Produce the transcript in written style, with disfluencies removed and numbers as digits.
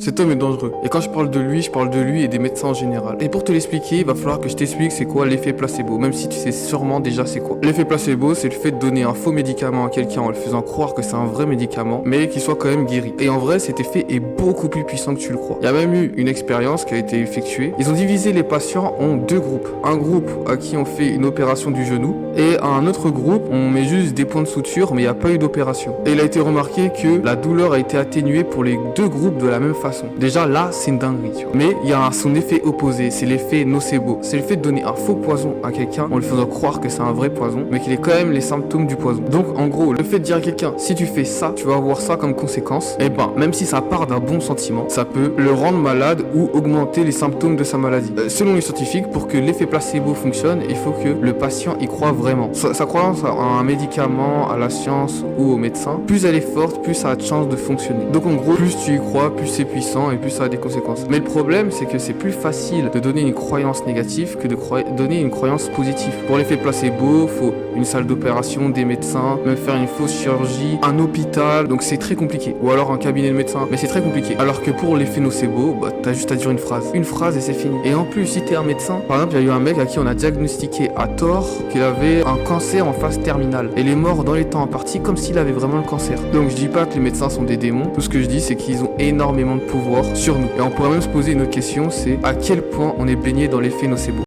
Cet homme est dangereux. Et quand je parle de lui et des médecins en général. Et pour te l'expliquer, il va falloir que je t'explique c'est quoi l'effet placebo, même si tu sais sûrement déjà c'est quoi. L'effet placebo, c'est le fait de donner un faux médicament à quelqu'un en le faisant croire que c'est un vrai médicament, mais qu'il soit quand même guéri. Et en vrai, cet effet est beaucoup plus puissant que tu le crois. Il y a même eu une expérience qui a été effectuée. Ils ont divisé les patients en deux groupes. Un groupe à qui on fait une opération du genou, et à un autre groupe, on met juste des points de suture, mais il n'y a pas eu d'opération. Et il a été remarqué que la douleur a été atténuée pour les deux groupes de la même façon. Déjà là, c'est une dinguerie, tu vois. Mais il y a son effet opposé, c'est l'effet nocebo. C'est le fait de donner un faux poison à quelqu'un en lui faisant croire que c'est un vrai poison, mais qu'il ait quand même les symptômes du poison. Donc en gros, le fait de dire à quelqu'un, si tu fais ça, tu vas avoir ça comme conséquence, et ben, même si ça part d'un bon sentiment, ça peut le rendre malade ou augmenter les symptômes de sa maladie. Selon les scientifiques, pour que l'effet placebo fonctionne, il faut que le patient y croit vraiment. Sa croyance à un médicament, à la science ou au médecin, plus elle est forte, plus ça a de chances de fonctionner. Donc en gros, plus tu y crois, plus c'est puissant et plus ça a des conséquences. Mais le problème, c'est que c'est plus facile de donner une croyance négative que de donner une croyance positive. Pour l'effet placebo, faut une salle d'opération, des médecins, même faire une fausse chirurgie, un hôpital, donc c'est très compliqué. Ou alors un cabinet de médecins, mais c'est très compliqué. Alors que pour l'effet nocebo, bah, t'as juste à dire une phrase et c'est fini. Et en plus, si t'es un médecin, par exemple, il y a eu un mec à qui on a diagnostiqué à tort qu'il avait un cancer en phase terminale. Et il est mort dans les temps impartis comme s'il avait vraiment le cancer. Donc je dis pas que les médecins sont des démons, tout ce que je dis c'est qu'ils ont énormément de pouvoir sur nous. Et on pourrait même se poser une autre question, c'est à quel point on est baigné dans l'effet nocebo.